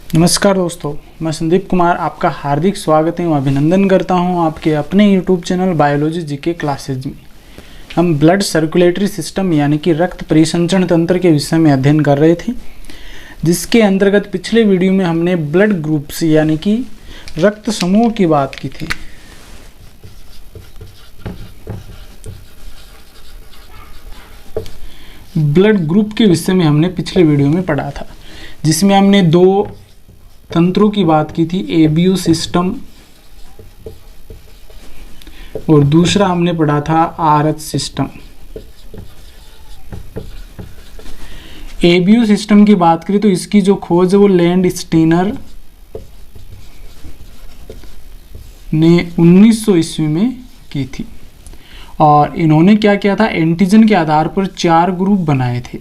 नमस्कार दोस्तों, मैं संदीप कुमार आपका हार्दिक स्वागत एवं अभिनंदन करता हूं आपके अपने YouTube channel biology GK classes में। हम ब्लड सर्कुलेटरी सिस्टम यानी कि रक्त परिसंचरण तंत्र के विषय में अध्ययन कर रहे थे, जिसके अंतर्गत पिछले वीडियो में हमने ब्लड ग्रुप्स यानी कि रक्त समूह की बात की थी। ब्लड ग्रुप के विषय में हमने पिछले वीडियो में पढ़ा था, जिसमें हमने दो तंत्रों की बात की थी, एबीयू सिस्टम और दूसरा हमने पढ़ा था आरएच सिस्टम। एबीयू सिस्टम की बात करें तो इसकी जो खोज है वो लैंडस्टीनर ने 1900 ईस्वी में की थी और इन्होंने क्या किया था, एंटीजन के आधार पर 4 ग्रुप बनाए थे।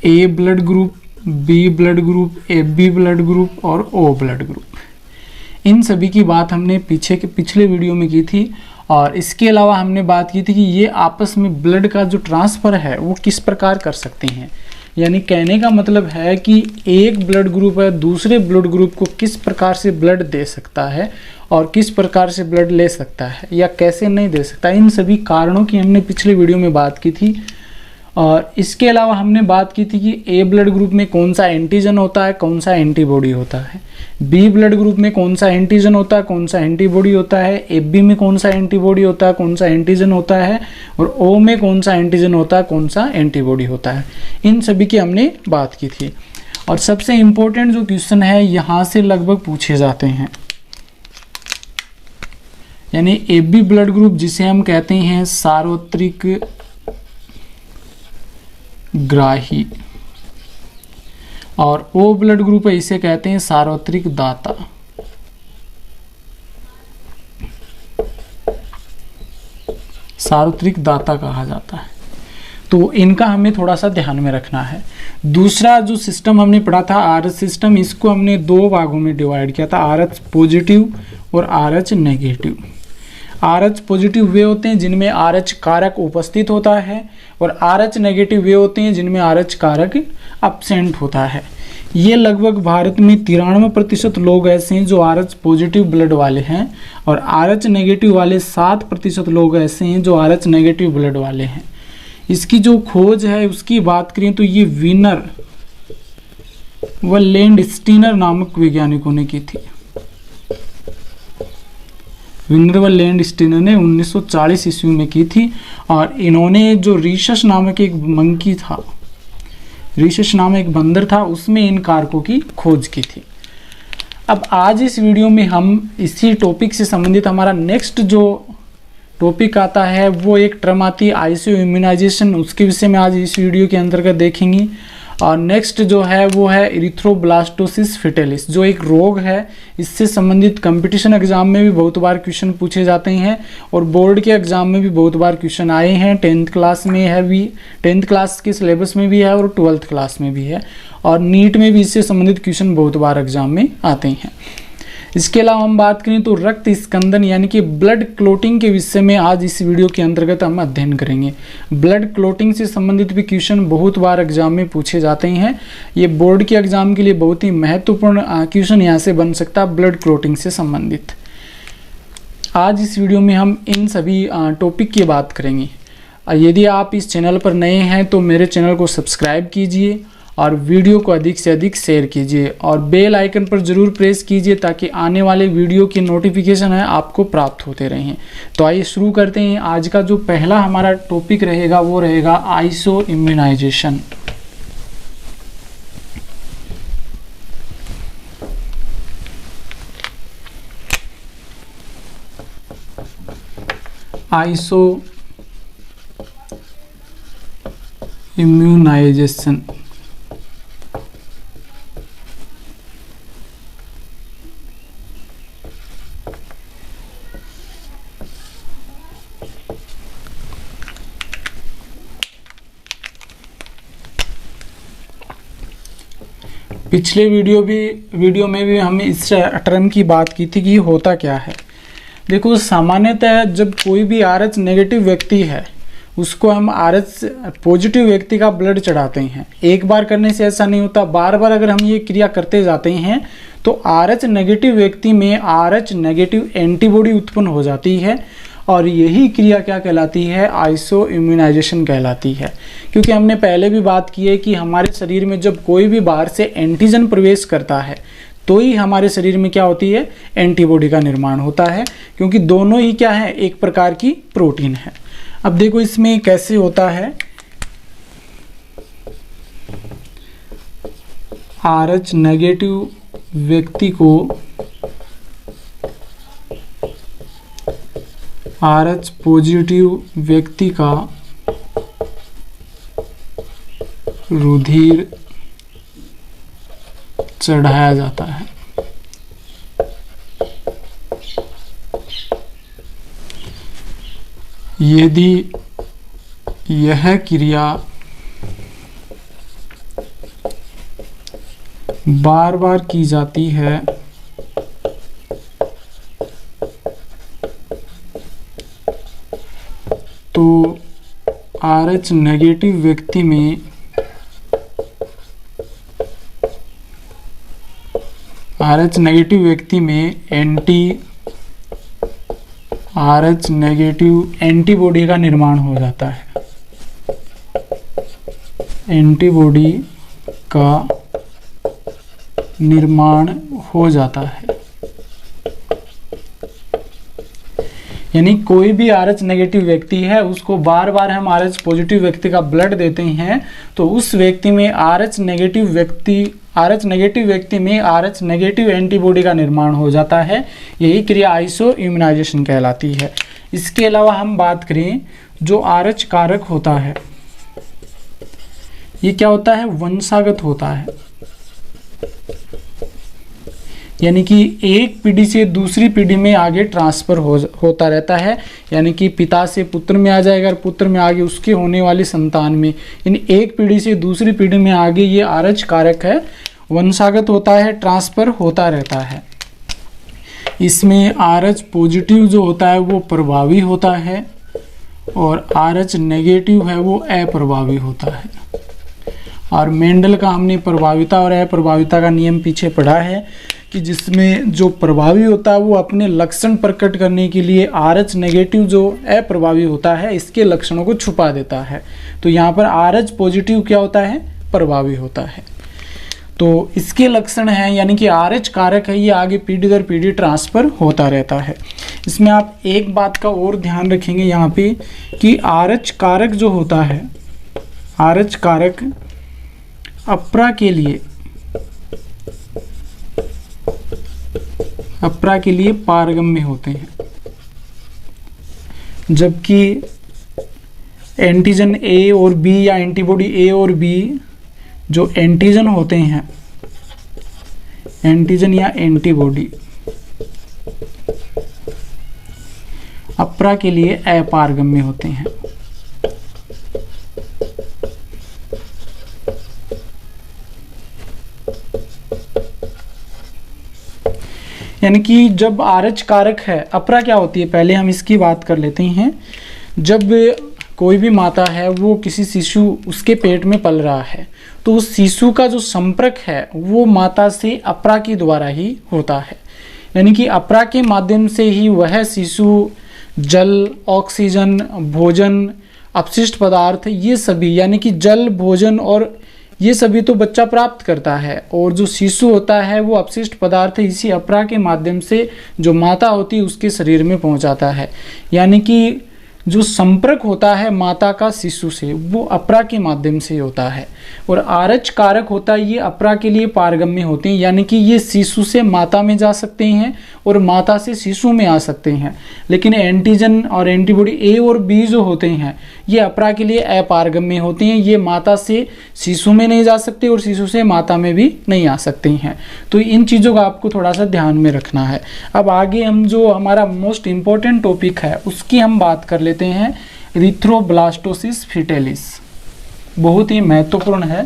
A blood group, B blood group, AB blood group और ओ ब्लड ग्रुप। इन सभी की बात हमने पिछले वीडियो में की थी और इसके अलावा हमने बात की थी कि ये आपस में ब्लड का जो ट्रांसफ़र है वो किस प्रकार कर सकते हैं। यानी कहने का मतलब है कि एक ब्लड ग्रुप है दूसरे ब्लड ग्रुप को किस प्रकार से ब्लड दे सकता है और किस प्रकार से ब्लड ले सकता है या कैसे नहीं दे सकता। इन सभी कारणों की हमने पिछले वीडियो में बात की थी। और इसके अलावा हमने बात की थी कि ए ब्लड ग्रुप में कौन सा एंटीजन होता है, कौन सा एंटीबॉडी होता है। बी ब्लड ग्रुप में कौन सा एंटीजन होता है, कौन सा एंटीबॉडी होता है। एबी में कौन सा एंटीबॉडी होता है, कौन सा एंटीजन होता है। और ओ में कौन सा एंटीजन होता है, कौन सा एंटीबॉडी होता है। इन सभी की हमने बात की थी। और सबसे इम्पोर्टेंट जो क्वेश्चन है यहाँ से लगभग पूछे जाते हैं, यानी एबी ब्लड ग्रुप जिसे हम कहते हैं सार्वत्रिक ग्राही और ओ ब्लड ग्रुप है, इसे कहते हैं सार्वत्रिक दाता। सार्वत्रिक दाता कहा जाता है, तो इनका हमें थोड़ा सा ध्यान में रखना है। दूसरा जो सिस्टम हमने पढ़ा था आरएच सिस्टम, इसको हमने 2 भागों में डिवाइड किया था, आरएच पॉजिटिव और RH negative. RH positive way होते हैं जिनमें आरएच कारक उपस्थित होता है और आरएच नेगेटिव वे होते हैं जिनमें आरएच कारक एब्सेंट होता है। ये लगभग भारत में 93% लोग ऐसे हैं जो आरएच पॉजिटिव ब्लड वाले हैं और आरएच नेगेटिव वाले 7% लोग ऐसे हैं जो आरएच नेगेटिव ब्लड वाले हैं। इसकी जो खोज है उसकी बात करें तो ये वीनर व लैंडस्टीनर नामक वैज्ञानिकों ने की थी। वीनर व लैंडस्टीनर ने 1940 ईस्वी में की थी और इन्होंने जो रीशस नामक एक मंकी था, रीशस नामक एक बंदर था, उसमें इन कारकों की खोज की थी। अब आज इस वीडियो में हम इसी टॉपिक से संबंधित हमारा नेक्स्ट जो टॉपिक आता है वो एक टर्म आती है आइसो इम्यूनाइजेशन, उसके विषय में आज इस वीडियो के अंतर्गत देखेंगे। और नेक्स्ट जो है वो है इरिथ्रोब्लास्टोसिस फेटालिस, जो एक रोग है। इससे संबंधित कंपटीशन एग्जाम में भी बहुत बार क्वेश्चन पूछे जाते हैं और बोर्ड के एग्जाम में भी बहुत बार क्वेश्चन आए हैं। 10th क्लास में है भी, 10th क्लास के सिलेबस में भी है और 12th क्लास में भी है और नीट में भी इससे संबंधित क्वेश्चन बहुत बार एग्जाम में आते हैं। इसके अलावा हम बात करें तो रक्त स्कंदन यानी कि ब्लड क्लोटिंग के विषय में आज इस वीडियो के अंतर्गत हम अध्ययन करेंगे। ब्लड क्लोटिंग से संबंधित भी क्वेश्चन बहुत बार एग्जाम में पूछे जाते हैं। ये बोर्ड के एग्जाम के लिए बहुत ही महत्वपूर्ण क्वेश्चन यहाँ से बन सकता है ब्लड क्लोटिंग से संबंधित। आज इस वीडियो में हम इन सभी टॉपिक की बात करेंगे। यदि आप इस चैनल पर नए हैं तो मेरे चैनल को सब्सक्राइब कीजिए और वीडियो को अधिक से अधिक शेयर कीजिए और बेल आइकन पर ज़रूर प्रेस कीजिए ताकि आने वाले वीडियो की नोटिफिकेशन है आपको प्राप्त होते रहें। तो आइए शुरू करते हैं। आज का जो पहला हमारा टॉपिक रहेगा वो रहेगा आइसो इम्यूनाइजेशन। आइसो इम्यूनाइजेशन पिछले वीडियो में भी हमने इस टर्म की बात की थी कि होता क्या है। देखो, सामान्यतः जब कोई भी आरएच नेगेटिव व्यक्ति है उसको हम RH पॉजिटिव व्यक्ति का ब्लड चढ़ाते हैं। एक बार करने से ऐसा नहीं होता, बार बार अगर हम ये क्रिया करते जाते हैं तो RH नेगेटिव व्यक्ति में RH नेगेटिव एंटीबॉडी उत्पन्न हो जाती है और यही क्रिया क्या कहलाती है, आइसो इम्यूनाइजेशन कहलाती है। क्योंकि हमने पहले भी बात की है कि हमारे शरीर में जब कोई भी बाहर से एंटीजन प्रवेश करता है तो ही हमारे शरीर में क्या होती है, एंटीबॉडी का निर्माण होता है, क्योंकि दोनों ही क्या है, एक प्रकार की प्रोटीन है। अब देखो इसमें कैसे होता है, RH नेगेटिव व्यक्ति को RH पॉजिटिव व्यक्ति का रुधिर चढ़ाया जाता है। यदि यह क्रिया बार बार की जाती है तो RH नेगेटिव व्यक्ति में RH नेगेटिव एंटीबॉडी का निर्माण हो जाता है। एंटीबॉडी का निर्माण हो जाता है। यानी कोई भी RH नेगेटिव व्यक्ति है उसको बार बार हम RH पॉजिटिव व्यक्ति का ब्लड देते हैं तो उस व्यक्ति में RH नेगेटिव व्यक्ति में RH नेगेटिव एंटीबॉडी का निर्माण हो जाता है। यही क्रिया आइसो इम्यूनाइजेशन कहलाती है। इसके अलावा हम बात करें जो RH कारक होता है, ये क्या होता है, वंशागत होता है। यानी कि एक पीढ़ी से दूसरी पीढ़ी में आगे ट्रांसफर होता रहता है। यानी कि पिता से पुत्र में आ जाएगा, पुत्र में आगे उसके होने वाली संतान में, यानी एक पीढ़ी से दूसरी पीढ़ी में आगे ये RH कारक है, वंशागत होता है, ट्रांसफर होता रहता है। इसमें RH पॉजिटिव जो होता है वो प्रभावी होता है और RH नेगेटिव है वो अप्रभावी होता है। और मेंडल का हमने प्रभाविता और अप्रभाविता का नियम पीछे पढ़ा है कि जिसमें जो प्रभावी होता है वो अपने लक्षण प्रकट करने के लिए RH नेगेटिव जो अप्रभावी होता है इसके लक्षणों को छुपा देता है। तो यहाँ पर RH पॉजिटिव क्या होता है, प्रभावी होता है। तो इसके लक्षण हैं, यानी कि RH कारक है, ये आगे पीढ़ी दर पीढ़ी ट्रांसफर होता रहता है। इसमें आप एक बात का और ध्यान रखेंगे यहाँ पे कि RH कारक जो होता है, RH कारक अपरा के लिए पारगम्य होते हैं, जबकि एंटीजन A और B या एंटीबॉडी A और B जो एंटीजन होते हैं, एंटीजन या एंटीबॉडी अपरा के लिए अपारगम्य होते हैं। यानी कि जब RH कारक है, अपरा क्या होती है, पहले हम इसकी बात कर लेते हैं। जब कोई भी माता है वो किसी शिशु उसके पेट में पल रहा है तो उस शिशु का जो संपर्क है वो माता से अपरा के द्वारा ही होता है। यानी कि अपरा के माध्यम से ही वह शिशु जल, ऑक्सीजन, भोजन, अपशिष्ट पदार्थ, ये सभी यानी कि जल, भोजन और ये सभी तो बच्चा प्राप्त करता है, और जो शिशु होता है वो अपशिष्ट पदार्थ इसी अपरा के माध्यम से जो माता होती है उसके शरीर में पहुंचाता है। यानी कि जो संपर्क होता है माता का शिशु से वो अपरा के माध्यम से होता है। और RH कारक होता है ये अपरा के लिए पारगम्य होते हैं, यानी कि ये शिशु से माता में जा सकते हैं और माता से शिशु में आ सकते हैं। लेकिन एंटीजन और एंटीबॉडी A और B जो होते हैं ये अपरा के लिए अपारगम्य होते हैं, ये माता से शिशु में नहीं जा सकते और शिशु से माता में भी नहीं आ सकते हैं। तो इन चीज़ों का आपको थोड़ा सा ध्यान में रखना है। अब आगे हम जो हमारा मोस्ट इम्पॉर्टेंट टॉपिक है उसकी हम बात कर लेते हैं, इरिथ्रोब्लास्टोसिस फीटेलिस, बहुत ही महत्वपूर्ण है।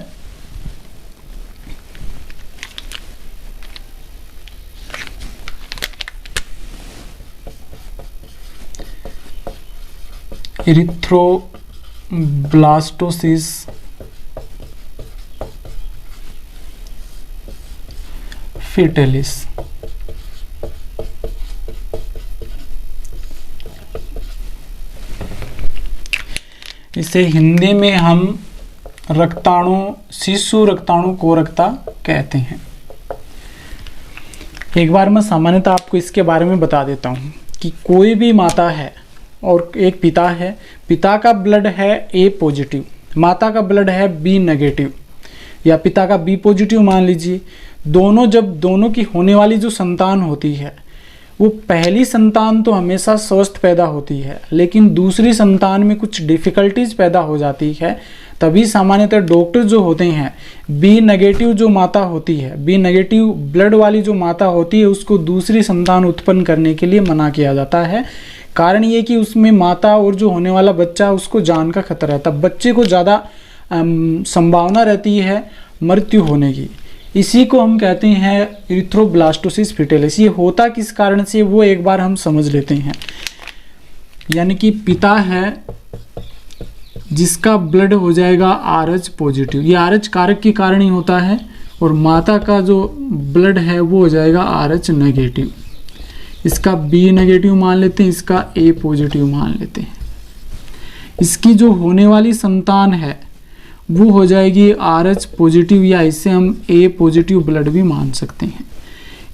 Erythroblastosis blastocyst fetalis. इसे हिंदी में हम रक्ताणु, शिशु रक्ताणु कोरकता कहते हैं। एक बार मैं सामान्यतः आपको इसके बारे में बता देता हूँ कि कोई भी माता है और एक पिता है, पिता का ब्लड है ए पॉजिटिव, माता का ब्लड है बी नेगेटिव, या पिता का बी पॉजिटिव मान लीजिए। जब दोनों की होने वाली जो संतान होती है, वो पहली संतान तो हमेशा स्वस्थ पैदा होती है, लेकिन दूसरी संतान में कुछ डिफ़िकल्टीज पैदा हो जाती है। तभी सामान्यतः डॉक्टर जो होते हैं, बी नेगेटिव जो माता होती है, बी नेगेटिव ब्लड वाली जो माता होती है, उसको दूसरी संतान उत्पन्न करने के लिए मना किया जाता है। कारण ये कि उसमें माता और जो होने वाला बच्चा, उसको जान का खतरा रहता है, बच्चे को ज़्यादा संभावना रहती है मृत्यु होने की। इसी को हम कहते हैं इरिथ्रोब्लास्टोसिस फिटेलिस। ये होता किस कारण से, वो एक बार हम समझ लेते हैं। यानी कि पिता है जिसका ब्लड हो जाएगा RH पॉजिटिव, ये RH कारक के कारण ही होता है, और माता का जो ब्लड है वो हो जाएगा RH नेगेटिव। इसका B नेगेटिव मान लेते हैं, इसका A पॉजिटिव मान लेते हैं। इसकी जो होने वाली संतान है वो हो जाएगी RH पॉजिटिव, या इसे हम A पॉजिटिव ब्लड भी मान सकते हैं।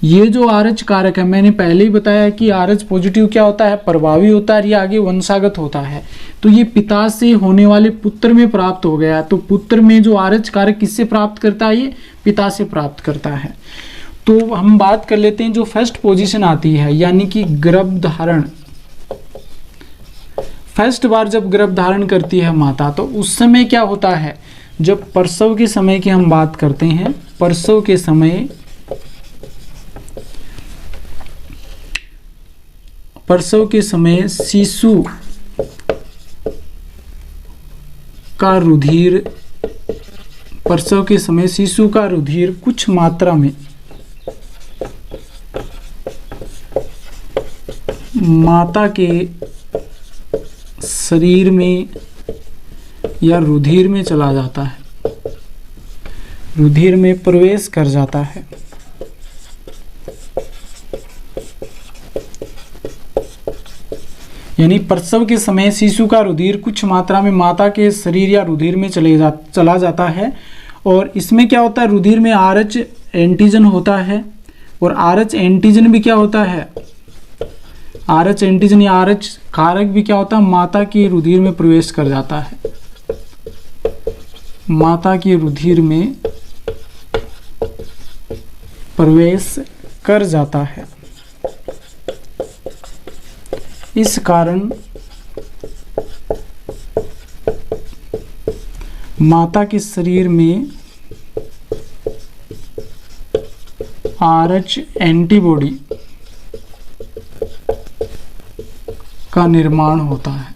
ये जो RH कारक है, मैंने पहले ही बताया कि RH पॉजिटिव क्या होता है, प्रभावी होता है, ये आगे वंशागत होता है। तो ये पिता से होने वाले पुत्र में प्राप्त हो गया, तो पुत्र में जो RH कारक किससे प्राप्त करता है, ये पिता से प्राप्त करता है। तो हम बात कर लेते हैं जो फर्स्ट पोजीशन आती है, यानी कि गर्भधारण। फर्स्ट बार जब गर्भधारण करती है माता, तो उस समय क्या होता है, जब प्रसव के समय की हम बात करते हैं, प्रसव के समय शिशु का रुधिर, प्रसव के समय शिशु का रुधिर कुछ मात्रा में माता के शरीर में या रुधिर में चला जाता है, रुधिर में प्रवेश कर जाता है। यानी प्रसव के समय शिशु का रुधिर कुछ मात्रा में माता के शरीर या रुधिर में चला जाता है, और इसमें क्या होता है, रुधिर में RH एंटीजन होता है, और RH एंटीजन भी क्या होता है, RH एंटीजन या RH कारक भी क्या होता है, माता के रुधिर में प्रवेश कर जाता है, माता के रुधिर में प्रवेश कर जाता है। इस कारण माता के शरीर में RH एंटीबॉडी का निर्माण होता है,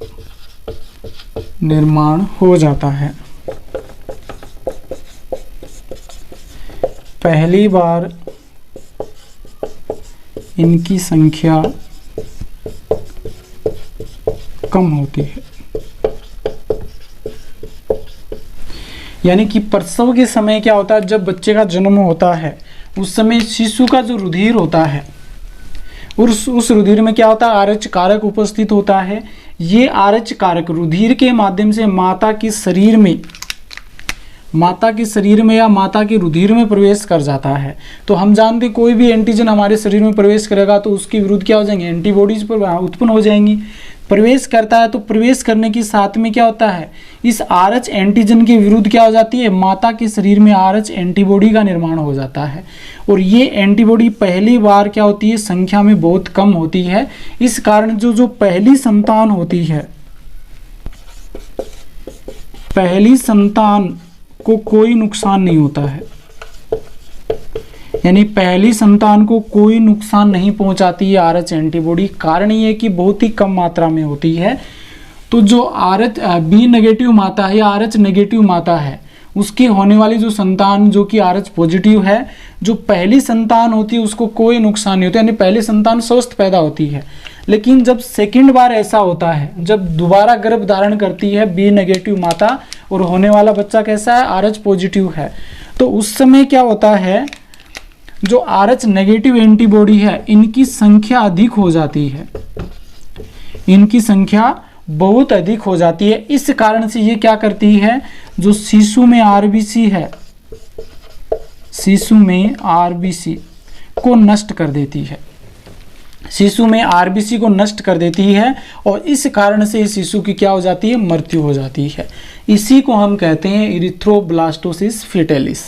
निर्माण हो जाता है। पहली बार इनकी संख्या कम होती है। यानी कि प्रसव के समय क्या होता है, जब बच्चे का जन्म होता है, उस समय शिशु का जो रुधिर होता है, उस रुधिर में क्या होता है, RH कारक उपस्थित होता है। ये RH कारक रुधिर के माध्यम से माता के शरीर में या माता के रुधिर में प्रवेश कर जाता है। तो हम जानते हैं कोई भी एंटीजन हमारे शरीर में प्रवेश करेगा तो उसके विरुद्ध क्या हो जाएंगे, एंटीबॉडीज उत्पन्न हो जाएंगी। प्रवेश करता है तो प्रवेश करने के साथ में क्या होता है, इस RH एंटीजन के विरुद्ध क्या हो जाती है, माता के शरीर में RH एंटीबॉडी का निर्माण हो जाता है। और ये एंटीबॉडी पहली बार क्या होती है, संख्या में बहुत कम होती है। इस कारण जो पहली संतान होती है, पहली संतान को कोई नुकसान नहीं होता है, यानी पहली संतान को कोई नुकसान नहीं पहुंचाती है RH एंटीबॉडी। कारण ये है कि बहुत ही कम मात्रा में होती है। तो जो B नेगेटिव माता है या RH नेगेटिव माता है, उसकी होने वाली जो संतान जो कि RH पॉजिटिव है, जो पहली संतान होती है उसको कोई नुकसान नहीं होता, यानी पहली संतान स्वस्थ पैदा होती है। लेकिन जब सेकंड बार ऐसा होता है, जब दोबारा गर्भ धारण करती है बी नेगेटिव माता और होने वाला बच्चा कैसा है, आरएच पॉजिटिव है, तो उस समय क्या होता है, जो आरएच नेगेटिव एंटीबॉडी है इनकी संख्या अधिक हो जाती है, इनकी संख्या बहुत अधिक हो जाती है। इस कारण से ये क्या करती है, जो शिशु में आरबीसी है, शिशु में आरबीसी को नष्ट कर देती है, शिशु में आरबीसी को नष्ट कर देती है और इस कारण से शिशु की क्या हो जाती है, मृत्यु हो जाती है। इसी को हम कहते हैं इरिथ्रोब्लास्टोसिस फेटालिस।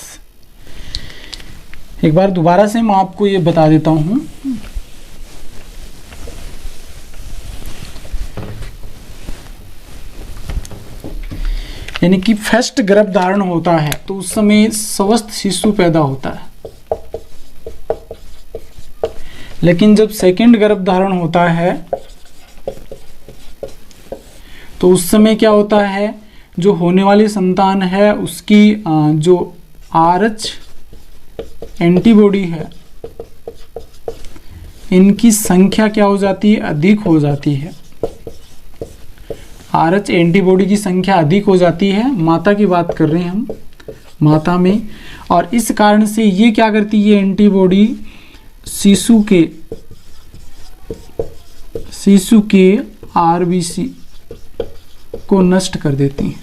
एक बार दोबारा से मैं आपको ये बता देता हूं। यानी कि फर्स्ट गर्भ धारण होता है तो उस समय स्वस्थ शिशु पैदा होता है, लेकिन जब सेकंड गर्भ धारण होता है तो उस समय क्या होता है, जो होने वाली संतान है उसकी जो आरएच एंटीबॉडी है इनकी संख्या क्या हो जाती है, अधिक हो जाती है। आरएच एंटीबॉडी की संख्या अधिक हो जाती है, माता की बात कर रहे हैं हम, माता में, और इस कारण से ये क्या करती है, एंटीबॉडी शिशु के आरबीसी को नष्ट कर देती है,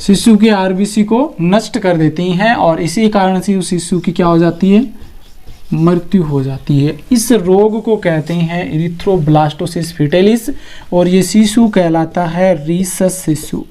शिशु के आरबीसी को नष्ट कर देती हैं और इसी कारण से उस शिशु की क्या हो जाती है, मृत्यु हो जाती है। इस रोग को कहते हैं इरिथ्रोब्लास्टोसिस फेटालिस और ये शिशु कहलाता है रीसस शिशु।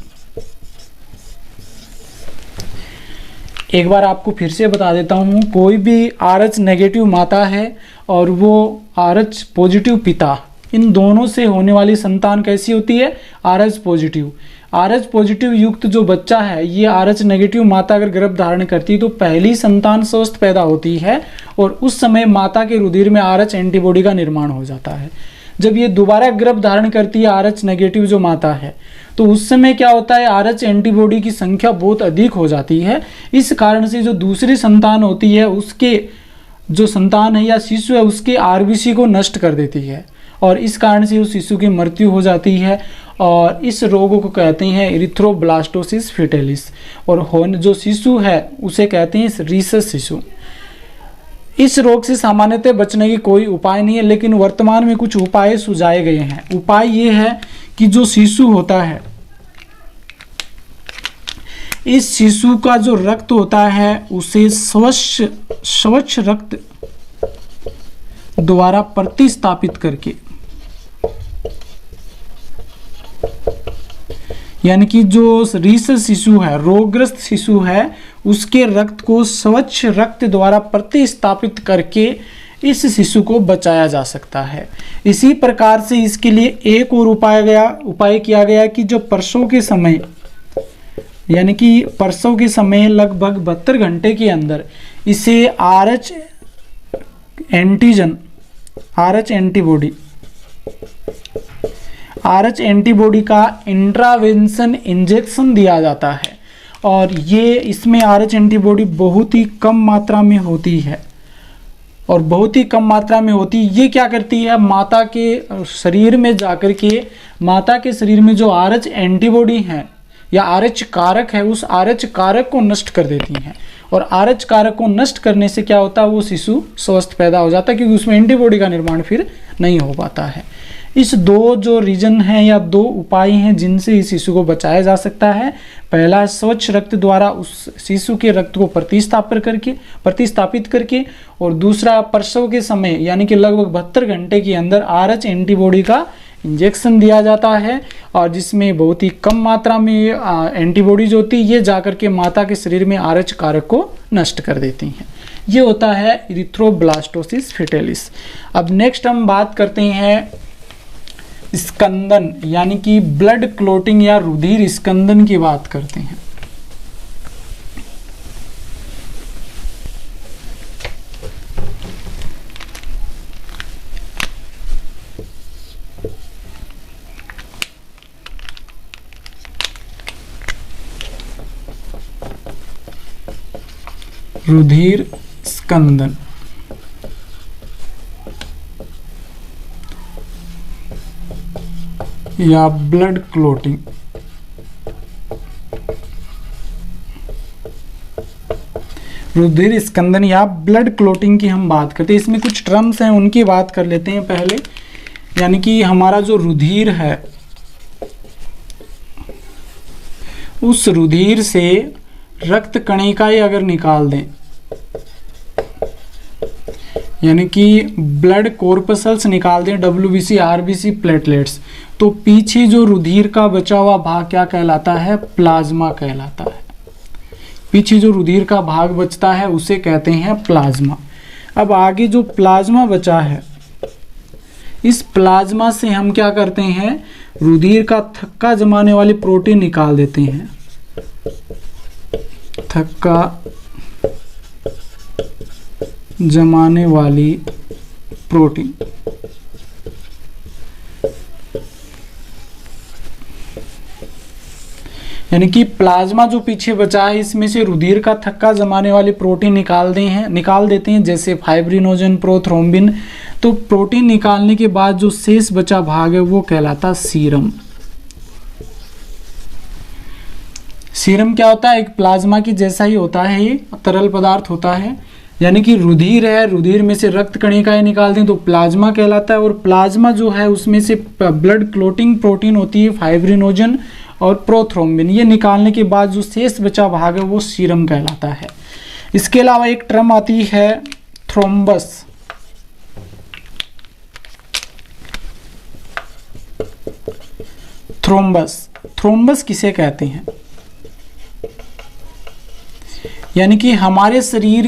एक बार आपको फिर से बता देता हूँ, कोई भी आरएच नेगेटिव माता है और वो आरएच पॉजिटिव पिता, इन दोनों से होने वाली संतान कैसी होती है, आरएच पॉजिटिव। आरएच पॉजिटिव युक्त जो बच्चा है, ये आरएच नेगेटिव माता अगर गर्भ धारण करती है तो पहली संतान स्वस्थ पैदा होती है और उस समय माता के रुधिर में आरएच एंटीबॉडी का निर्माण हो जाता है। जब ये दोबारा गर्भ धारण करती है आरएच नेगेटिव जो माता है, तो उस समय क्या होता है, आरएच एंटीबॉडी की संख्या बहुत अधिक हो जाती है। इस कारण से जो दूसरी संतान होती है, उसके जो संतान है या शिशु है, उसके आरबीसी को नष्ट कर देती है और इस कारण से उस शिशु की मृत्यु हो जाती है और इस रोग को कहते हैं इरिथ्रोब्लास्टोसिस फेटालिस और जो शिशु है उसे कहते हैं रीसस शिशु। इस रोग से सामान्यतः बचने की कोई उपाय नहीं है, लेकिन वर्तमान में कुछ उपाय सुझाए गए हैं। उपाय ये है कि जो शिशु होता है, इस शिशु का जो रक्त होता है उसे स्वच्छ रक्त द्वारा प्रतिस्थापित करके, यानी कि जो रीसस शिशु है, रोगग्रस्त शिशु है, उसके रक्त को स्वच्छ रक्त द्वारा प्रतिस्थापित करके इस शिशु को बचाया जा सकता है। इसी प्रकार से इसके लिए एक और उपाय किया गया कि जो प्रसव के समय, यानी कि प्रसव के समय लगभग 72 घंटे के अंदर इसे आरएच एंटीबॉडी का इंट्रावेंशन इंजेक्शन दिया जाता है और ये इसमें आरएच एंटीबॉडी बहुत ही कम मात्रा में होती है और बहुत ही कम मात्रा में होती है। ये क्या करती है, माता के शरीर में जाकर के माता के शरीर में जो आरएच एंटीबॉडी है या आरएच कारक है, उस आरएच कारक को नष्ट कर देती हैं और आरएच कारक को नष्ट करने से क्या होता है, वो शिशु स्वस्थ पैदा हो जाता है क्योंकि उसमें एंटीबॉडी का निर्माण फिर नहीं हो पाता है। इस दो जो रीजन हैं या दो उपाय हैं जिनसे इस शिशु को बचाया जा सकता है। पहला, स्वच्छ रक्त द्वारा उस शिशु के रक्त को प्रतिस्थापित करके और दूसरा, प्रसव के समय यानी कि लगभग 72 घंटे के अंदर आरएच एंटीबॉडी का इंजेक्शन दिया जाता है और जिसमें बहुत ही कम मात्रा में एंटीबॉडीज होती है, ये जाकर के माता के शरीर में आरएच कारक को नष्ट कर देती हैं। ये होता है इरिथ्रोब्लास्टोसिस फेटालिस। अब नेक्स्ट हम बात करते हैं स्कंदन, यानी कि ब्लड क्लोटिंग या रुधिर स्कंदन की बात करते हैं। रुधिर स्कंदन या ब्लड क्लोटिंग। रुधिर स्कंदन या ब्लड क्लोटिंग की हम बात करते हैं। इसमें कुछ टर्म्स हैं, उनकी बात कर लेते हैं पहले। यानी कि हमारा जो रुधिर है, उस रुधिर से रक्त कणिकाएं अगर निकाल दें, यानी कि ब्लड कॉर्पसल्स निकाल दें, WBC, RBC, प्लेटलेट्स, तो पीछे जो रुधिर का बचा हुआ भाग क्या कहलाता है? प्लाज्मा कहलाता है। पीछे जो रुधिर का भाग बचता है उसे कहते हैं प्लाज्मा। अब आगे जो प्लाज्मा बचा है, इस प्लाज्मा से हम क्या करते हैं? रुधिर का थक्का जमाने वाली प्रोटीन निकाल देते हैं। थक्का जमाने वाली प्रोटीन। यानी कि प्लाज्मा जो पीछे बचा है, इसमें से रुधिर का थक्का जमाने वाली प्रोटीन निकाल देते हैं, जैसे फाइब्रिनोजन, प्रोथ्रोम्बिन। तो प्रोटीन निकालने के बाद जो शेष बचा भाग है वो कहलाता सीरम। सीरम क्या होता है? एक प्लाज्मा की जैसा ही होता है, ये तरल पदार्थ होता है। यानी कि रुधिर है, रुधिर में से रक्त कणिकाएं निकाल दें तो प्लाज्मा कहलाता है। और प्लाज्मा जो है उसमें से ब्लड क्लोटिंग प्रोटीन होती है, फाइब्रिनोजन और प्रोथ्रोम्बिन। ये निकालने के बाद जो शेष बचा भाग है वो सीरम कहलाता है। इसके अलावा एक टर्म आती है थ्रोम्बस। थ्रोम्बस किसे कहते हैं? यानी कि हमारे शरीर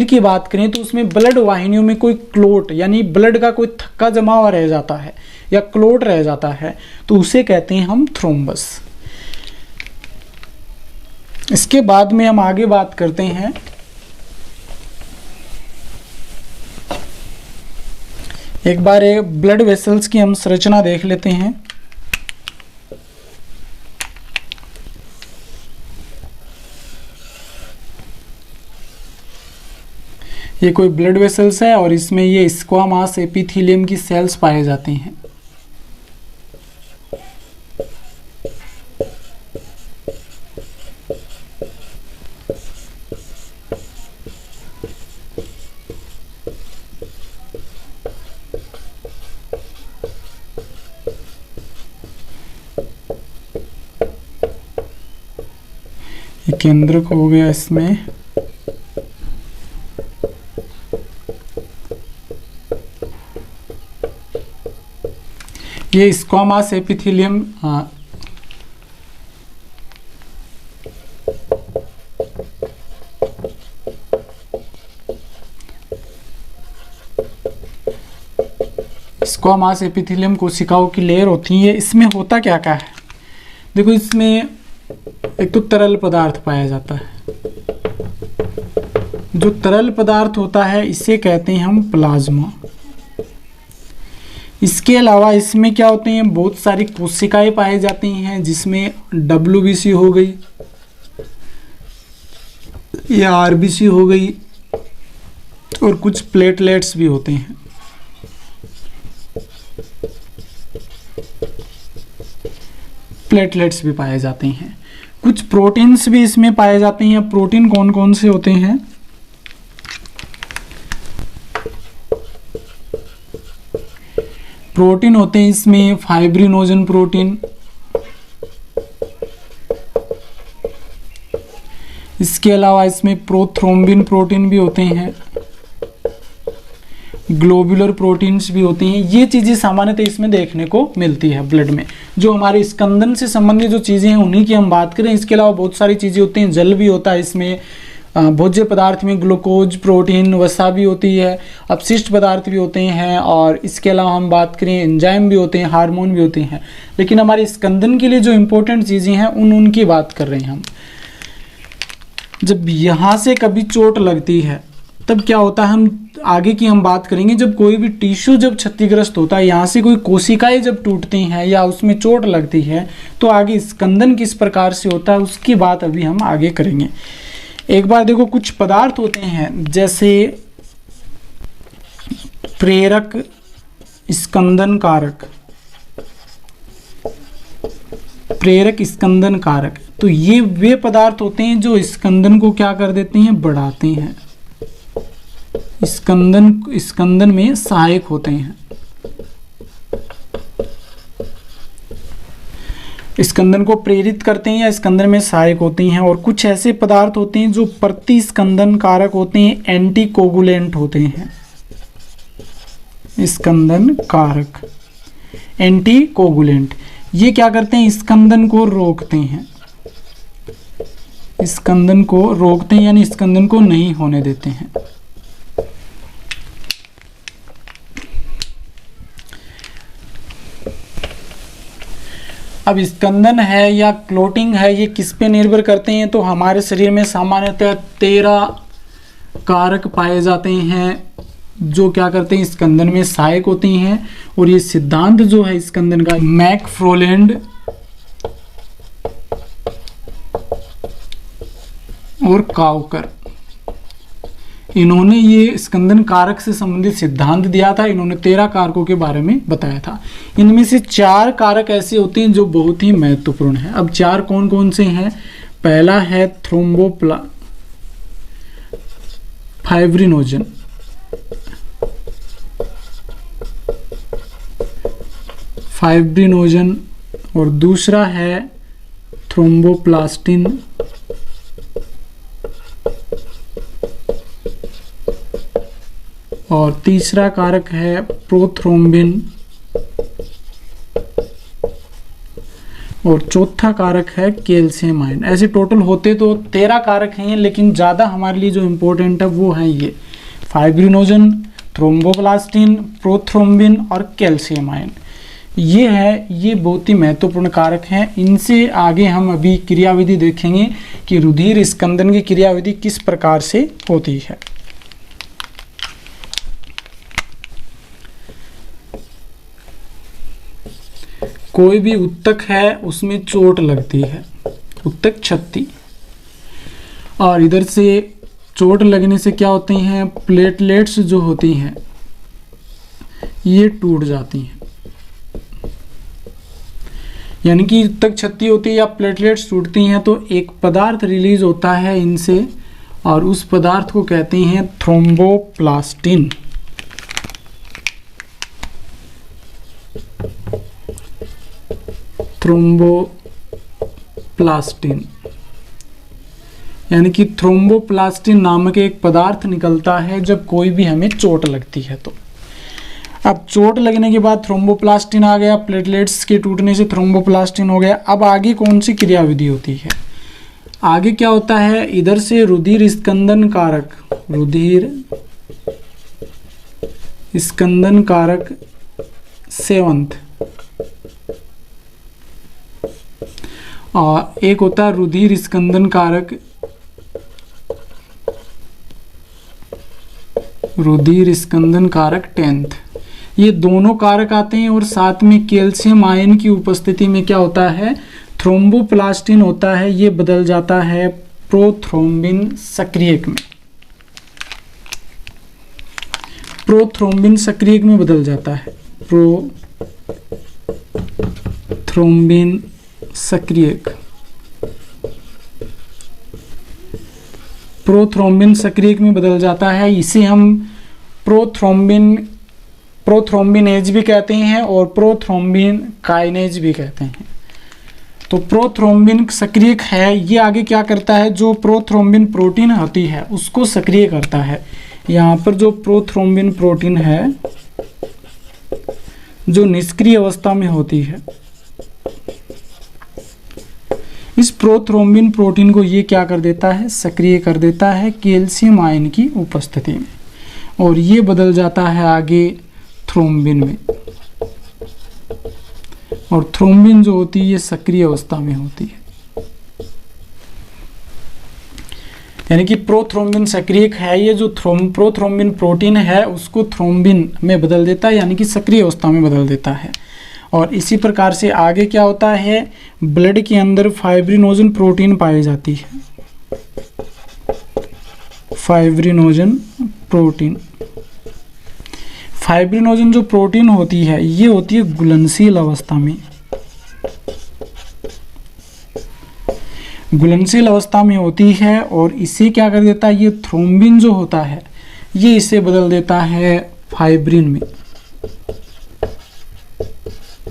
की बात करें तो उसमें ब्लड वाहिनियों में कोई क्लोट, यानी ब्लड का कोई थक्का जमा हुआ रह जाता है या क्लोट रह जाता है, तो उसे कहते हैं हम थ्रोम्बस। इसके बाद में हम आगे बात करते हैं एक बार ब्लड वेसल्स की हम संरचना देख लेते हैं। ये कोई ब्लड वेसल्स है और इसमें ये स्क्वामास एपिथेलियम की सेल्स पाए जाते हैं। ये केंद्रक हो गया इसमें। ये स्क्वामास एपिथेलियम स्क्वामास एपिथेलियम कोशिकाओं की लेयर होती है। इसमें होता क्या क्या है? देखो, इसमें एक तो तरल पदार्थ पाया जाता है। जो तरल पदार्थ होता है इसे कहते हैं हम प्लाज्मा। इसके अलावा इसमें क्या होते हैं? बहुत सारी कोशिकाएं पाई जाती हैं, जिसमें WBC हो गई या RBC हो गई और कुछ प्लेटलेट्स भी होते हैं। प्लेटलेट्स भी पाए जाते हैं। कुछ प्रोटीन्स भी इसमें पाए जाते हैं। प्रोटीन कौन कौन से होते हैं? प्रोटीन होते हैं इसमें फाइब्रिनोजन प्रोटीन, इसके अलावा इसमें प्रोथ्रोम्बिन प्रोटीन भी होते हैं, ग्लोबुलर प्रोटीन्स भी होती हैं। ये चीज़ें सामान्यतः इसमें देखने को मिलती है ब्लड में। जो हमारे स्कंदन से संबंधित जो चीज़ें हैं उन्हीं की हम बात करें। इसके अलावा बहुत सारी चीज़ें होती हैं। जल भी होता है इसमें, भोज्य पदार्थ में ग्लूकोज, प्रोटीन, वसा भी होती है, अपशिष्ट पदार्थ भी होते हैं, और इसके अलावा हम बात करें एंजाइम भी होते हैं, हार्मोन भी होते हैं। लेकिन हमारे स्कंदन के लिए जो इम्पोर्टेंट चीज़ें हैं उनकी बात कर रहे हैं हम। जब यहाँ से कभी चोट लगती है तब क्या होता है, हम आगे की हम बात करेंगे। जब कोई भी टिश्यू जब क्षतिग्रस्त होता है, यहाँ से कोई कोशिकाएं जब टूटती हैं या उसमें चोट लगती है, तो आगे स्कंदन किस प्रकार से होता है उसकी बात अभी हम आगे करेंगे। एक बार देखो, कुछ पदार्थ होते हैं जैसे प्रेरक, स्कंदन कारक। प्रेरक स्कंदन कारक। तो ये वे पदार्थ होते हैं जो स्कंदन को क्या कर देते हैं, बढ़ाते हैं, स्कंदन में सहायक होते हैं, स्कंदन को प्रेरित करते हैं या स्कंदन में सहायक होते हैं। और कुछ ऐसे पदार्थ होते हैं जो प्रतिस्कंदन कारक होते हैं, एंटीकोगुलेंट होते हैं, स्कंदन कारक, एंटीकोगुलेंट। ये क्या करते हैं, स्कंदन को रोकते हैं, स्कंदन को रोकते हैं यानी स्कंदन को नहीं होने देते हैं। अब स्कंदन है या क्लोटिंग है, ये किस पे निर्भर करते हैं, तो हमारे शरीर में सामान्यतः 13 कारक पाए जाते हैं जो क्या करते हैं, स्कंदन में सहायक होते हैं। और ये सिद्धांत जो है स्कंदन का, मैकफ्रोलैंड और काउकर, इन्होंने ये स्कंदन कारक से संबंधित सिद्धांत दिया था। इन्होंने 13 कारकों के बारे में बताया था। इनमें से 4 कारक ऐसे होते हैं जो बहुत ही महत्वपूर्ण है। अब 4 कौन कौन से हैं? पहला है फाइब्रिनोजन, और दूसरा है थ्रोम्बोप्लास्टिन, और तीसरा कारक है प्रोथ्रोम्बिन, और चौथा कारक है कैल्शियम आयन। ऐसे टोटल होते तो 13 कारक हैं, लेकिन ज़्यादा हमारे लिए जो इम्पोर्टेंट है वो है ये फाइब्रिनोजन, थ्रोम्बोप्लास्टिन, प्रोथ्रोम्बिन और कैल्शियम आयन। ये बहुत ही महत्वपूर्ण कारक हैं। इनसे आगे हम अभी क्रियाविधि देखेंगे कि रुधिर स्कंदन की क्रियाविधि किस प्रकार से होती है। कोई भी उत्तक है उसमें चोट लगती है, उत्तक क्षति, और इधर से चोट लगने से क्या होती हैं, प्लेटलेट्स जो होती हैं ये टूट जाती हैं, यानी कि उत्तक क्षति होती है या प्लेटलेट्स टूटती हैं तो एक पदार्थ रिलीज होता है इनसे, और उस पदार्थ को कहते हैं थ्रोम्बोप्लास्टिन। थ्रोम्बोप्लास्टिन यानी कि थ्रोम्बोप्लास्टिन नामक एक पदार्थ निकलता है जब कोई भी हमें चोट लगती है तो। अब चोट लगने के बाद थ्रोम्बोप्लास्टिन आ गया, प्लेटलेट्स के टूटने से थ्रोम्बोप्लास्टिन हो गया। अब आगे कौन सी क्रियाविधि होती है? आगे क्या होता है, इधर से रुधिर स्कंदन कारक, रुधिर स्कंदन कारक सेवंथ, और एक होता है रुधिर स्कंदन कारक, रुधिर स्कंदन कारक 10th। ये दोनों कारक आते हैं और साथ में कैल्शियम आयन की उपस्थिति में क्या होता है, थ्रोम्बोप्लास्टिन होता है, ये बदल जाता है प्रोथ्रोम्बिन सक्रियक में, प्रोथ्रोम्बिन सक्रियक में बदल जाता है, प्रोथ्रोम्बिन सक्रियक, प्रोथ्रोम्बिन सक्रियक में बदल जाता है। इसे हम प्रोथ्रोम्बिनेज भी कहते हैं और प्रोथ्रोम्बिन काइनेज भी कहते हैं। तो प्रोथ्रोम्बिन सक्रियक है, ये आगे क्या करता है, जो प्रोथ्रोम्बिन प्रोटीन होती है उसको सक्रिय करता है। यहाँ पर जो प्रोथ्रोम्बिन प्रोटीन है जो निष्क्रिय अवस्था में होती है, इस प्रोथ्रोम्बिन प्रोटीन को ये क्या कर देता है, सक्रिय कर देता है कैल्शियम आयन की उपस्थिति में, और ये बदल जाता है आगे थ्रोम्बिन में, और थ्रोम्बिन जो होती है ये सक्रिय अवस्था में होती है। यानी कि प्रोथ्रोम्बिन सक्रियक है, ये जो प्रोथ्रोम्बिन प्रोटीन है उसको थ्रोम्बिन में बदल देता है, यानी कि सक्रिय अवस्था में बदल देता है। और इसी प्रकार से आगे क्या होता है, ब्लड के अंदर फाइब्रिनोजन प्रोटीन पाई जाती है, फाइब्रिनोजन प्रोटीन। फाइब्रिनोजन जो प्रोटीन होती है ये होती है घुलनशील अवस्था में, घुलनशील अवस्था में होती है और इसे क्या कर देता है, ये थ्रोम्बिन जो होता है ये इसे बदल देता है फाइब्रिन में,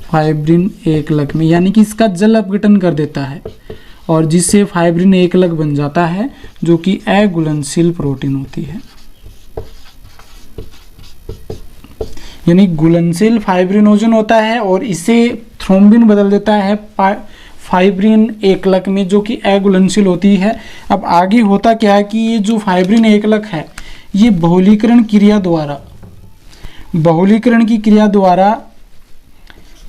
फाइब्रिन एकलक में, यानी कि इसका जल अपघटन कर देता है और जिससे फाइब्रिन एकलक बन जाता है जो कि अघुलनशील प्रोटीन होती है। यानी घुलनशील फाइब्रिनोजन होता है और इसे थ्रोम्बिन बदल देता है फाइब्रिन एकलक में जो कि अघुलनशील होती है। अब आगे होता क्या है कि ये जो फाइब्रिन एकलक है ये बहुलीकरण की क्रिया द्वारा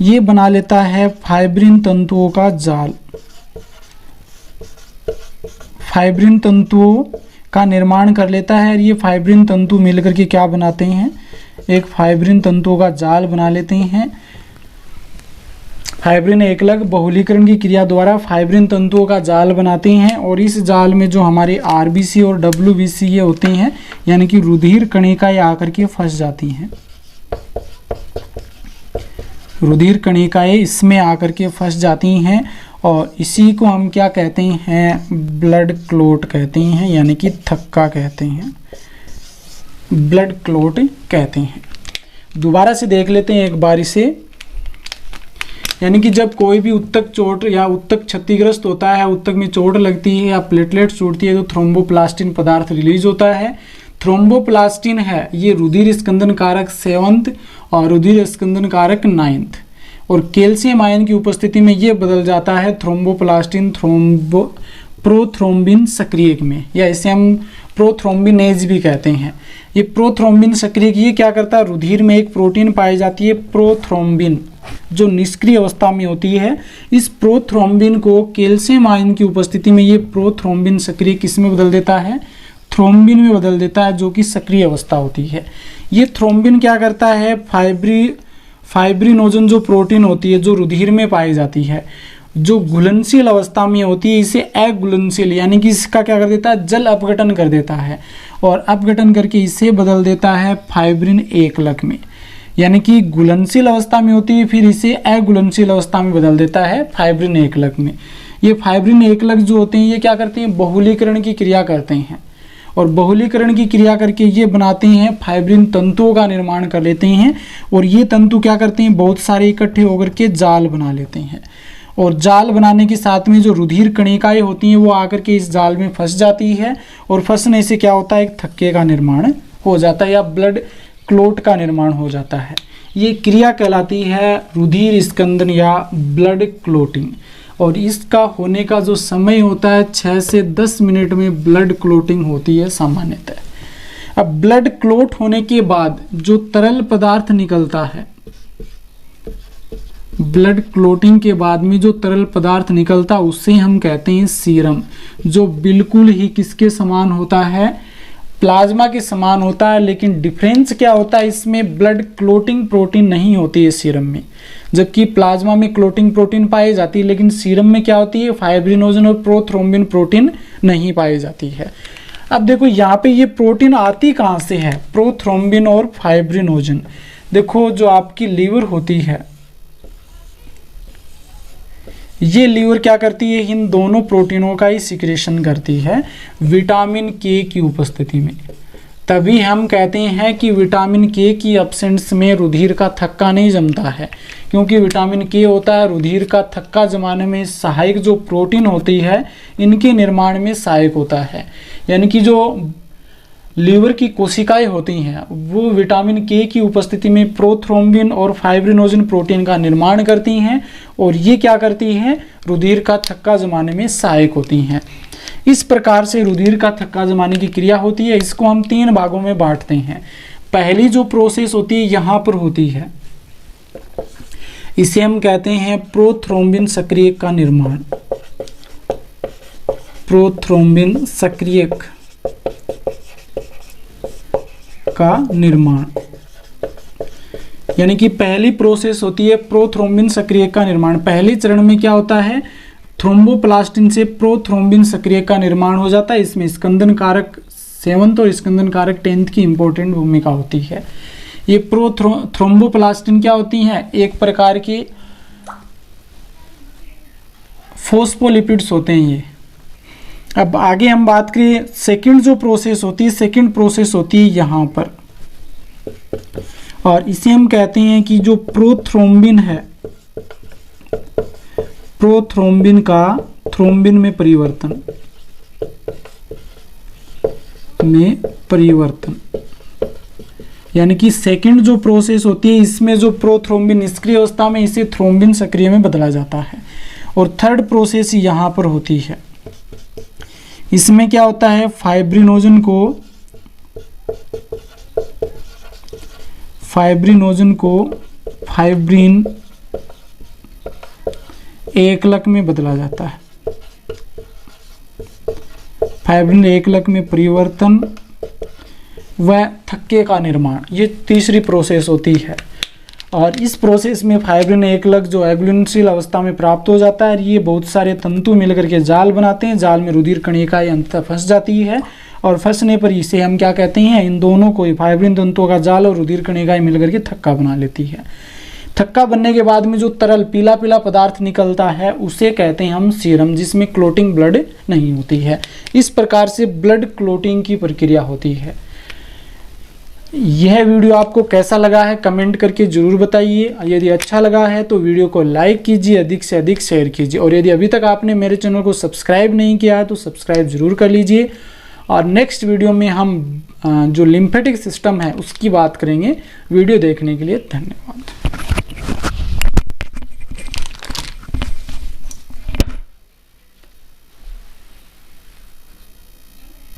ये बना लेता है फाइब्रिन तंतुओं का जाल, फाइब्रिन तंतुओं का निर्माण कर लेता है। ये फाइब्रिन तंतु मिलकर के क्या बनाते हैं, एक फाइब्रिन तंतुओं का जाल बना लेते हैं। फाइब्रिन एकलक बहुलीकरण की क्रिया द्वारा फाइब्रिन तंतुओं का जाल बनाते हैं और इस जाल में जो हमारे आरबीसी और डब्ल्यूबीसी ये होते हैं यानी कि रुधिर कणिकाएं आकर के फंस जाती हैं, रुधिर कणिकाएं इसमें आकर के फंस जाती हैं और इसी को हम क्या कहते हैं, ब्लड क्लोट कहते हैं, यानी कि थक्का कहते हैं, ब्लड क्लोट कहते हैं। दोबारा से देख लेते हैं एक बार इसे। यानी कि जब कोई भी उत्तक चोट या उत्तक क्षतिग्रस्त होता है, उत्तक में चोट लगती है या प्लेटलेट्स टूटती है तो थ्रोम्बोप्लास्टिन पदार्थ रिलीज होता है। थ्रोम्बोप्लास्टिन है ये रुधिर स्कंदन कारक 7th और रुधिर स्कंदन कारक 9th, और कैल्शियम आयन की उपस्थिति में ये बदल जाता है थ्रोम्बोप्लास्टिन प्रोथ्रोम्बिन सक्रियक में, या इसे हम प्रोथ्रोम्बिनेज भी कहते हैं। ये प्रोथ्रोम्बिन सक्रियक ये क्या करता है, रुधिर में एक प्रोटीन पाई जाती है प्रोथ्रोम्बिन जो निष्क्रिय अवस्था में होती है। इस प्रोथ्रोम्बिन को कैल्शियम आयन की उपस्थिति में ये प्रोथ्रोम्बिन सक्रिय किसमें बदल देता है, थ्रोम्बिन में बदल देता है जो कि सक्रिय अवस्था होती है। ये थ्रोम्बिन क्या करता है, फाइब्रिनोजन जो प्रोटीन होती है जो रुधिर में पाई जाती है जो घुलनशील अवस्था में होती है इसे अघुलनशील यानी कि इसका क्या कर देता है, जल अपघटन कर देता है और अपघटन करके इसे बदल देता है फाइब्रिन एकलक में। यानी कि घुलनशील अवस्था में होती है फिर इसे अघुलनशील अवस्था में बदल देता है फाइब्रिन एकलक में। ये फाइब्रिन एकलक जो होते हैं ये क्या करते हैं, बहुलीकरण की क्रिया करते हैं और बहुलीकरण की क्रिया करके ये बनाते हैं फाइब्रिन तंतुओं का निर्माण कर लेते हैं और ये तंतु क्या करते हैं, बहुत सारे इकट्ठे होकर के जाल बना लेते हैं और जाल बनाने के साथ में जो रुधिर कणिकाएं होती हैं वो आकर के इस जाल में फंस जाती है और फंसने से क्या होता है, एक थक्के का निर्माण हो जाता है या ब्लड क्लोट का निर्माण हो जाता है। ये क्रिया कहलाती है रुधिर स्कंदन या ब्लड क्लोटिंग और इसका होने का जो समय होता है 6 से 10 मिनट में ब्लड क्लोटिंग होती है सामान्यतः। अब ब्लड क्लोट होने के बाद जो तरल पदार्थ निकलता है, ब्लड क्लोटिंग के बाद में जो तरल पदार्थ निकलता है उसे हम कहते हैं सीरम, जो बिल्कुल ही किसके समान होता है, प्लाज्मा के समान होता है। लेकिन डिफरेंस क्या होता है, इसमें ब्लड क्लोटिंग प्रोटीन नहीं होती है सीरम में, जबकि प्लाज्मा में क्लोटिंग प्रोटीन पाई जाती है लेकिन सीरम में क्या होती है, फाइब्रिनोजन और प्रोथ्रोम्बिन प्रोटीन नहीं पाई जाती है। अब देखो यहाँ पे ये प्रोटीन आती कहाँ से है, प्रोथ्रोम्बिन और फाइब्रिनोजन। देखो जो आपकी लीवर होती है ये लीवर क्या करती है, इन दोनों प्रोटीनों का ही सिक्रेशन करती है विटामिन के की उपस्थिति में। तभी हम कहते हैं कि विटामिन के की एब्सेंस में रुधिर का थक्का नहीं जमता है, क्योंकि विटामिन के होता है रुधिर का थक्का जमाने में सहायक, जो प्रोटीन होती है इनके निर्माण में सहायक होता है। यानी कि जो लीवर की कोशिकाएं होती हैं वो विटामिन के की उपस्थिति में प्रोथ्रोम्बिन और फाइब्रिनोजन प्रोटीन का निर्माण करती हैं और ये क्या करती हैं, रुधिर का थक्का जमाने में सहायक होती हैं। इस प्रकार से रुधिर का थक्का जमाने की क्रिया होती है। इसको हम 3 भागों में बांटते हैं। पहली जो प्रोसेस होती है यहाँ पर होती है, इसे हम कहते हैं प्रोथ्रोम्बिन सक्रियक का निर्माण, प्रोथ्रोम्बिन सक्रियक का निर्माण। यानी कि पहली प्रोसेस होती है प्रोथ्रोम्बिन सक्रियक का निर्माण। पहले चरण में क्या होता है, थ्रोम्बोप्लास्टिन से प्रोथ्रोम्बिन सक्रियक का निर्माण हो जाता है। इसमें स्कंदन कारक 7th और स्कंदन कारक 10th की इंपॉर्टेंट भूमिका होती है। ये थ्रोम्बोप्लास्टिन क्या होती हैं, एक प्रकार की फोस्फोलिपिड्स होते हैं। ये अब आगे हम बात करें सेकंड जो प्रोसेस होती है, सेकंड प्रोसेस होती है यहाँ पर, और इसे हम कहते हैं कि जो प्रोथ्रोम्बिन है, प्रोथ्रोम्बिन का थ्रोम्बिन में परिवर्तन, यानी कि सेकंड जो प्रोसेस होती है इसमें जो प्रोथ्रोम्बिन निष्क्रिय अवस्था में, इसे थ्रोम्बिन सक्रिय में बदला जाता है। और थर्ड प्रोसेस यहाँ पर होती है, इसमें क्या होता है, फाइब्रिनोजन को फाइब्रिन एकलक में बदला जाता है। फाइब्रिन एकलक में परिवर्तन व थक्के का निर्माण, ये तीसरी प्रोसेस होती है। और इस प्रोसेस में फाइब्रिन एकलक जो है घुलनशील अवस्था में प्राप्त हो जाता है। ये बहुत सारे तंतु मिलकर के जाल बनाते हैं, जाल में रुधिर कणिकाएं अंततः फंस जाती है, और फंसने पर इसे हम क्या कहते हैं, इन दोनों को, फाइब्रिन तंतुओं का जाल और रुधिर कणिकाएं मिलकर के थक्का बना लेती है। थक्का बनने के बाद में जो तरल पीला पीला पदार्थ निकलता है उसे कहते हैं हम सीरम, जिसमें क्लोटिंग ब्लड नहीं होती है। इस प्रकार से ब्लड क्लोटिंग की प्रक्रिया होती है। यह वीडियो आपको कैसा लगा है कमेंट करके जरूर बताइए। यदि अच्छा लगा है तो वीडियो को लाइक कीजिए, अधिक से अधिक शेयर कीजिए, और यदि अभी तक आपने मेरे चैनल को सब्सक्राइब नहीं किया है तो सब्सक्राइब जरूर कर लीजिए। और नेक्स्ट वीडियो में हम जो लिम्फेटिक सिस्टम है उसकी बात करेंगे। वीडियो देखने के लिए धन्यवाद।